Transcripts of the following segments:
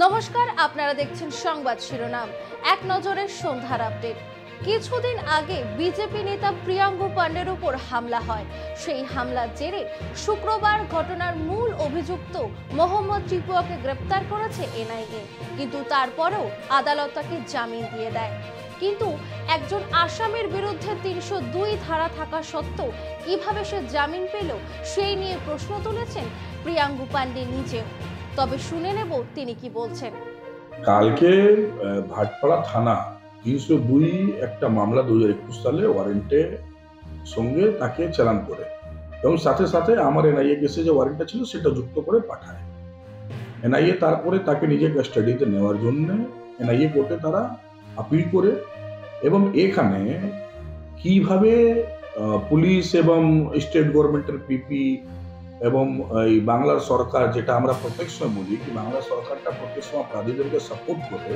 নমস্কার, আপনারা দেখছেন সংবাদ শিরোনাম। এক নজরে সন্ধ্যার আপডেট। কিছুদিন আগে বিজেপি নেতা প্রিয়াঙ্গু পান্ডের উপর হামলা হয়। সেই হামলার জেরে শুক্রবার ঘটনার মূল অভিযুক্ত মোহাম্মদ টিপুয়াকে গ্রেপ্তার করেছে এনআইএ, কিন্তু তারপরেও আদালত তাকে জামিন দিয়ে দেয়। কিন্তু একজন আসামির বিরুদ্ধে ৩০২ ধারা থাকা সত্ত্বেও কিভাবে সে জামিন পেল, সেই নিয়ে প্রশ্ন তুলেছেন প্রিয়াঙ্গু পান্ডে নিজেও। তবে শুনে নেব তিনি কি বলছেন। কালকে ভাটপাড়া থানা ৩০২ একটা মামলা ২০২১ সালে ওয়ারেন্টে সঙ্গে তাকে চালান করে এবং সাথে সাথে আমার এনআইএ কেসে যে ওয়ারেন্টটা ছিল সেটা যুক্ত করে পাঠায়। এনআইএ তারপরে তাকে নিজের কাস্টাডিতে নেওয়ার জন্য এনআইএ কোর্টে তারা আপিল করে এবং এখানে কিভাবে পুলিশ এবং স্টেট গভর্নমেন্টের পিপি এবং এই বাংলার সরকার, যেটা আমরা প্রত্যেক সময় বলি কি বাংলা সরকারটা প্রত্যেক সময় অপরাধীদেরকে সাপোর্ট করে,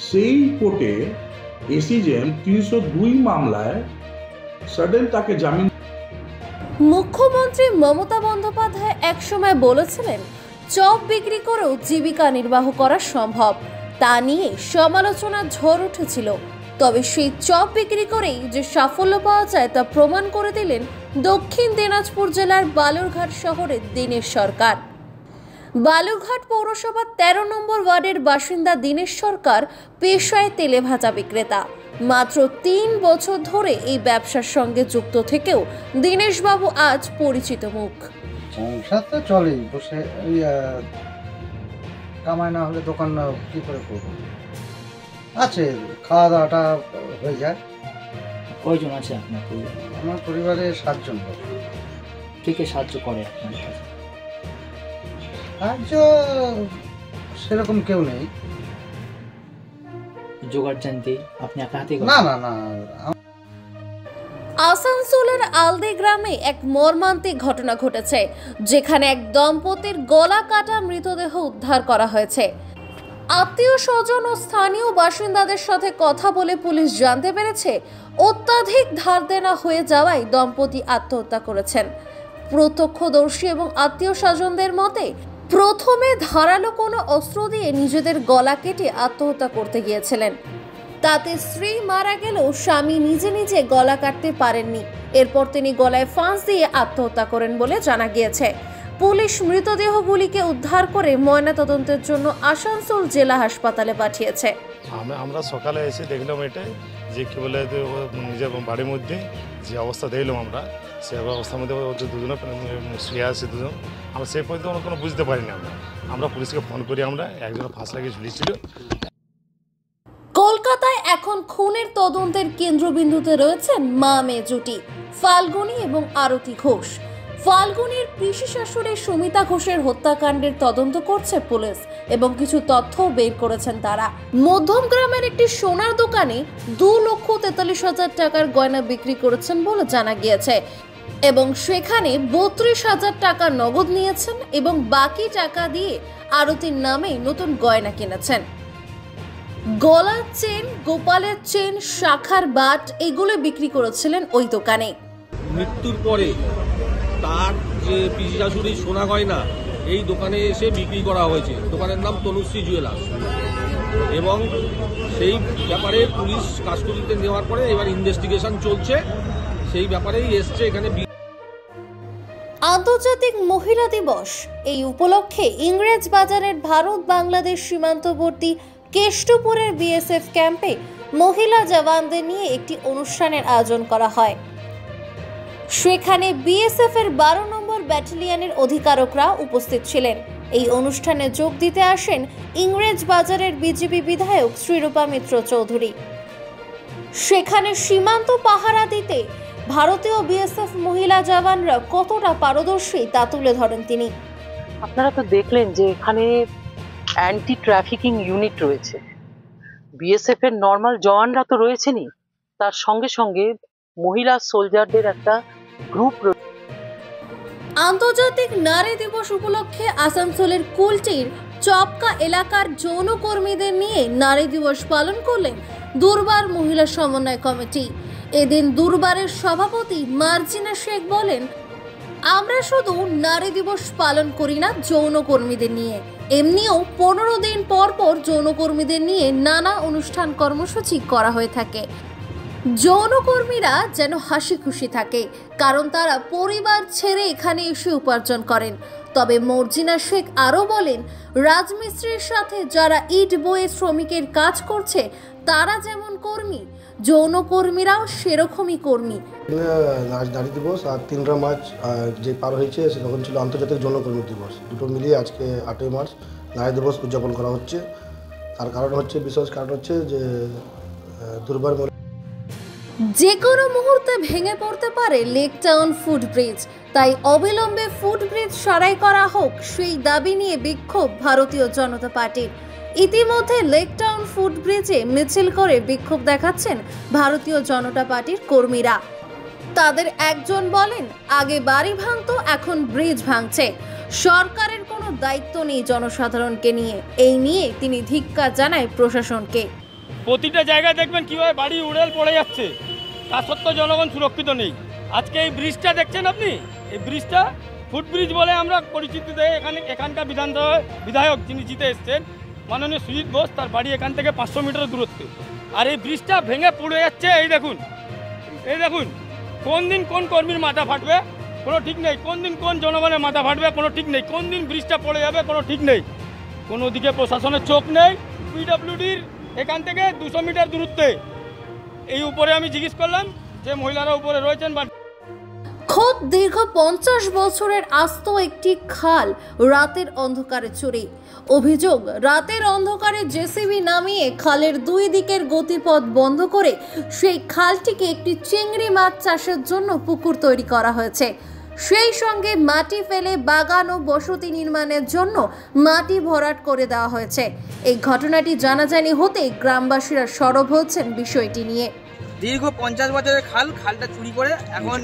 সেই কোর্টে এসিজেএম ৩০২ মামলায় সাডেন তাকে জামিন। মুখ্যমন্ত্রী মমতা বন্দ্যোপাধ্যায় একসময় বলেছিলেন চপ বিক্রি করেও জীবিকা নির্বাহ করা সম্ভব। তা নিয়ে সমালোচনার ঝড় উঠেছিল। তবে সেই চপ বিক্রি করেই যে সাফল্য পাওয়া যায় তা প্রমাণ করে দিলেন দক্ষিণ দিনাজপুর জেলার বালুরঘাট শহরের দীনেশ সরকার। বালুরঘাট পৌরসভার ১৩ নম্বর ওয়ার্ডের বাসিন্দা দীনেশ সরকার পেশায় তেলে ভাজা বিক্রেতা। মাত্র ৩ বছর ধরে এই ব্যবসার সঙ্গে যুক্ত থেকেও দীনেশবাবু আজ পরিচিত মুখ। সংসার তো চলেই, বসে কামাই না হলে দোকান কি করে করবো, আছে খাওয়া দাওয়াটা হয়ে যায়। কয়জন আছে আপনার পরিবারে? আমার পরিবারে 7 জন লোক। কে কে সাহায্য করে আপনার কাছে? সাহায্য সেরকম কেউ নেই। জোগাড় জানতে আপনি একা হাতে? না না না। আসানসোলের আলদে গ্রামে এক মর্মান্তিক ঘটনা ঘটেছে, যেখানে এক দম্পতির গলা কাটা মৃতদেহ উদ্ধার করা হয়েছে। আত্মীয় স্বজন ও স্থানীয় বাসিন্দাদের সাথে কথা বলে পুলিশ জানতে পেরেছে অত্যাধিক ধার দেনা হয়ে যাওয়ায় দম্পতি আত্মহত্যা করেছেন। প্রত্যক্ষদর্শী এবং আত্মীয় স্বজনদের মতে প্রথমে ধারালো কোনো অস্ত্র দিয়ে নিজেদের গলা কেটে আত্মহত্যা করতে গিয়েছিলেন। তাতে স্ত্রী মারা গেলেও স্বামী নিজে নিজে গলা কাটতে পারেননি। এরপর তিনি গলায় ফাঁস দিয়ে আত্মহত্যা করেন বলে জানা গিয়েছে। পুলিশ মৃতদেহগুলিকে উদ্ধার করে ময়নাতদন্তের জন্য আসানসোল জেলা হাসপাতালে পাঠিয়েছে। আমরা সকালে এসে দেখলাম এটাই যে কি বলে নিজের বাড়ির মধ্যে যে অবস্থা দেখলাম আমরা, সে অবস্থার মধ্যে দুজনে শুয়ে আছে দুজন। আমরা সেই পর্যন্ত কোনো বুঝতে পারিনি। আমরা পুলিশকে ফোন করি, আমরা একজনের ফাঁস লাগিয়ে ঝুলিয়েছিল। কলকাতায় এখন খুনের তদন্তের কেন্দ্রবিন্দুতে রয়েছেন মা মেয়ে জুটি ফাল্গুনী এবং আরতি ঘোষ। ফাল্গুনীর পিসি শাশুড়ি সুমিতা ঘোষের হত্যাকাণ্ডের তদন্ত করছে পুলিশ এবং কিছু তথ্য বের করেছেন তারা। মধ্যম গ্রামের একটি সোনার দোকানে 2,43,000 টাকার গয়না বিক্রি করেছেন বলে জানা গিয়েছে এবং সেখানে 32,000 টাকা নগদ নিয়েছেন এবং বাকি টাকা দিয়ে আরতির নামে নতুন গয়না কিনেছেন। গলার চেন, গোপালের চেন, শাখার বাট এগুলো বিক্রি করেছিলেন ওই দোকানে। মৃত্যুর পরে তার যে পিসি শাশুড়ির সোনা গয়না এই দোকানে এসে বিক্রি করা হয়েছে। দোকানের নাম তনুশ্রী জুয়েলার্স এবং সেই ব্যাপারে পুলিশ কাস্টডিতে নেওয়ার পরে এবার ইনভেস্টিগেশন চলছে। সেই ব্যাপারেই এসছে এখানে। আন্তর্জাতিক মহিলা দিবস এই উপলক্ষে ইংরেজ বাজারের ভারত বাংলাদেশ সীমান্তবর্তী কেষ্টপুরের বিএসএফ ক্যাম্পে মহিলা জওয়ানদের নিয়ে একটি অনুষ্ঠানের আয়োজন করা হয়। সেখানে বিএসএফ এর 12 নম্বর ব্যাটালিয়নের অধিকারকরা উপস্থিত ছিলেন। এই অনুষ্ঠানে যোগ দিতে আসেন ইংরেজ বাজারের বিজেপি বিধায়ক শ্রীরূপা মিত্র চৌধুরী। সেখানে সীমান্ত পাহারা দিতে ভারতীয় বিএসএফ মহিলা জওয়ানরা কতটা পারদর্শী তা তুলে ধরেন তিনি। আপনারা তো দেখলেন যে এখানে অ্যান্টি ট্রাফিকিং ইউনিট রয়েছে, বিএসএফ এর নর্মাল জওয়ানরা তো রয়েছেনই, তার সঙ্গে সঙ্গে মহিলা সোলজারদের একটা গ্রুপ রয়েছে। আন্তর্জাতিক নারী দিবস উপলক্ষে আসানসোলের কুলটির চপকা এলাকার যৌনকর্মীদের নিয়ে নারী দিবস পালন করলেন দুর্বার মহিলা সমন্বয় কমিটি। এদিন দুর্বারের সভাপতি মার্জিনা শেখ বলেন, আমরা শুধু নারী দিবস পালন করি না যৌনকর্মীদের নিয়ে, এমনিও 15 দিন পর পর যৌনকর্মীদের নিয়ে নানা অনুষ্ঠান কর্মসূচি করা হয়ে থাকে। যৌনকর্মীরা যেন হাসি খুশি থাকে, কারণ তারা পরিবার ছেড়ে এখানে এসে উপার্জন করেন। তবে মর্জিনা শেখ আরও বলেন, রাজমিস্ত্রির সাথে যারা ইট বয়ে শ্রমিকের কাজ করছে তারা যেমন কর্মী, যৌনকর্মীরাও সেরকমই কর্মী। আজ নারী দিবস আর 3 মার্চ যে পার হয়েছে তখন ছিল আন্তর্জাতিক যৌনকর্মী দিবস। দুটো মিলিয়ে আজকে 8 মার্চ নারী দিবস উদযাপন করা হচ্ছে। তার কারণ হচ্ছে, বিশেষ কারণ হচ্ছে যে দুর্বার যে কোনো মুহূর্তে ভেঙে পড়তে পারে লেক টাউন ফুটব্রিজ, তাই অবিলম্বে ফুটব্রিজ সারাই করা হোক সেই দাবি নিয়ে বিক্ষোভ ভারতীয় জনতা পার্টির। ইতিমধ্যে লেক টাউন ফুটব্রিজে মিছিল করে বিক্ষোভ দেখাচ্ছেন ভারতীয় জনতা পার্টির কর্মীরা। তাদের একজন বলেন, আগে বাড়ি ভাঙতো, এখন ব্রিজ ভাঙছে, সরকারের কোনো দায়িত্ব নেই জনসাধারণকে নিয়ে। এই নিয়ে তিনি ধিক্কার জানায় প্রশাসনকে। প্রতিটা জায়গায় দেখবেন কীভাবে বাড়ি উড়েল পড়ে যাচ্ছে, তা সত্ত্বেও জনগণ সুরক্ষিত নেই। আজকে এই ব্রিজটা দেখছেন আপনি, এই ব্রিজটা ফুটব্রিজ বলে আমরা পরিচিতি দেয়। এখানকার বিধায়ক যিনি জিতে এসছেন মাননীয় সুজিত বোস, তার বাড়ি এখান থেকে 500 মিটার দূরত্বে। আর এই ব্রিজটা ভেঙে পড়ে যাচ্ছে। এই দেখুন কোন দিন কোন কর্মীর মাথা ফাটবে কোনো ঠিক নেই, কোন দিন কোন জনগণের মাথা ফাটবে কোনো ঠিক নেই, কোন দিন ব্রিজটা পড়ে যাবে কোনো ঠিক নেই। কোনো দিকে প্রশাসনের চোখ নেই। পিডব্লিউডির এখান থেকে 200 মিটার দূরত্বে এই উপরে আমি জিজ্ঞেস করলাম যে মহিলারা উপরে রয়েছেন। খোদ দীর্ঘ 50 বছরের আস্ত একটি খাল রাতের অন্ধকারে চুরি। অভিযোগ, রাতের অন্ধকারে জেসিবি নামিয়ে খালের দুই দিকের গতিপথ বন্ধ করে সেই খালটিকে একটি চিংড়ি মাছ চাষের জন্য পুকুর তৈরি করা হয়েছে। সেই সঙ্গে মাটি ফেলে বাগান ও বসতি নির্মাণের জন্য মাটি ভরাট করে দেওয়া হয়েছে। এই ঘটনাটি জানাজানি হতে গ্রামবাসীরা সরব হচ্ছেন বিষয়টি নিয়ে। দীর্ঘ 50 বছরের খালটা চুরি করে এখন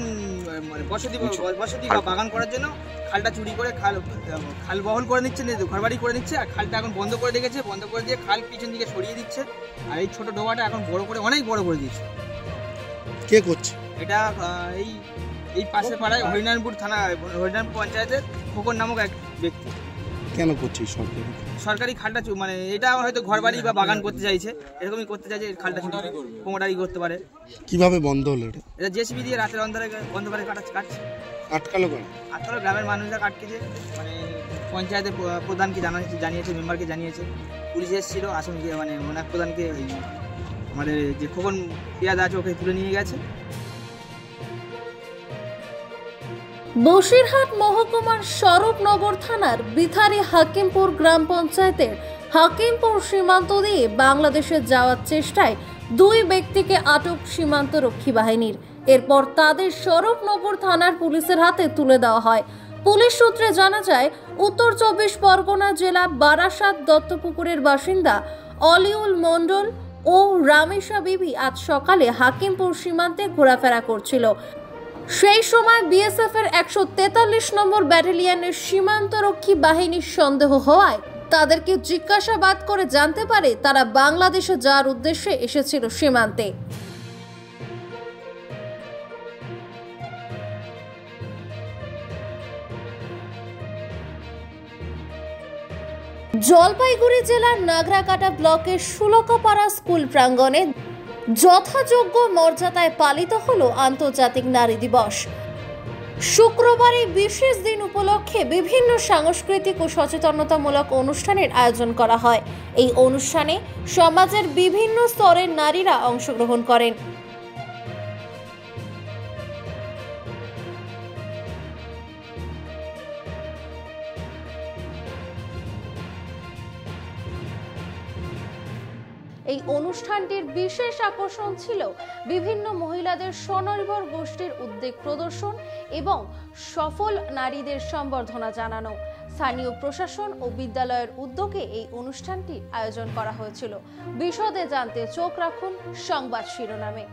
বসতি বা বাগান করার জন্য খালটা চুরি করে খাল বহল করে নিচ্ছে, ঘরবাড়ি করে নিচ্ছে। আর খালটা এখন বন্ধ করে রেখেছে, বন্ধ করে দিয়ে খাল পিছন দিকে সরিয়ে দিচ্ছে। আর এই ছোট ডোবাটা এখন বড় করে, অনেক বড় করে দিচ্ছে। কে করছে এটা? এই পাশে পাড়ায় হরিনারায়ণপুর থানা, হরিনারায়ণপুর পঞ্চায়েতের খোকন নামক এক ব্যক্তি। কেন করছে সরকারি খালটা মানে এটা হয়তো ঘরবাড়ি বা বাগান করতে চাইছে, এরকমই করতে চাইছে। খালটা প্রমোটারি করতে পারে। কিভাবে বন্ধ হলো এটা জেসিবি দিয়ে রাতের অন্ধকারে কাটছে। আটকালো গ্রামের মানুষরা কাটকেছে, মানে পঞ্চায়েতের প্রধানকে জানিয়েছে, মেম্বারকে জানিয়েছে, পুলিশ এসেছিল, আসামিকে মানে ওনার প্রধানকে আমাদের যে খোকন পেয়াদা আছে ওকে তুলে নিয়ে গেছে। বসিরহাট মহকুমার স্বরূপনগর থানার বিথারি হাকিমপুর গ্রাম পঞ্চায়েতের হাকিমপুর সীমান্ত দিয়ে বাংলাদেশে যাওয়ার চেষ্টায় 2 ব্যক্তিকে আটক সীমান্তরক্ষী বাহিনীর। এরপর তাদের স্বরূপনগর থানার পুলিশের হাতে তুলে দেওয়া হয়। পুলিশ সূত্রে জানা যায়, উত্তর 24 পরগনা জেলা বারাসাত দত্তপুকুরের বাসিন্দা অলিউল মণ্ডল ও রামেশা বিবি আজ সকালে হাকিমপুর সীমান্তে ঘোরাফেরা করছিল। সেই সময় বিএসএফ এর 143 নম্বর ব্যাটালিয়নের সীমান্তরক্ষী বাহিনীর সন্দেহ হওয়ায় তাদেরকে জিজ্ঞাসাবাদ করে জানতে পারে তারা বাংলাদেশে যাওয়ার উদ্দেশ্যে এসেছিল সীমান্তে। জলপাইগুড়ি জেলার নাগরাকাটা ব্লকের সুলকাপাড়া স্কুল প্রাঙ্গণে যথাযোগ্য মর্যাদায় পালিত হলো আন্তর্জাতিক নারী দিবস। শুক্রবার এই বিশেষ দিন উপলক্ষে বিভিন্ন সাংস্কৃতিক ও সচেতনতামূলক অনুষ্ঠানের আয়োজন করা হয়। এই অনুষ্ঠানে সমাজের বিভিন্ন স্তরের নারীরা অংশগ্রহণ করেন। এই অনুষ্ঠানটির বিশেষ আকর্ষণ ছিল বিভিন্ন মহিলাদের স্বনির্ভর গোষ্ঠীর উদ্যোগ প্রদর্শন এবং সফল নারীদের সম্বর্ধনা জানানো। স্থানীয় প্রশাসন ও বিদ্যালয়ের উদ্যোগে এই অনুষ্ঠানটির আয়োজন করা হয়েছিল। বিশদে জানতে চোখ রাখুন সংবাদ শিরোনামে।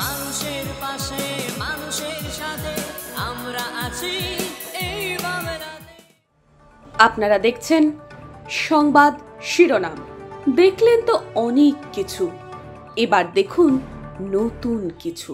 মানুষের পাশে, মানুষের সাথে আমরা আছি এই বাংলাতে। আপনারা দেখছেন সংবাদ শিরোনাম। দেখলেন তো অনেক কিছু, এবার দেখুন নতুন কিছু।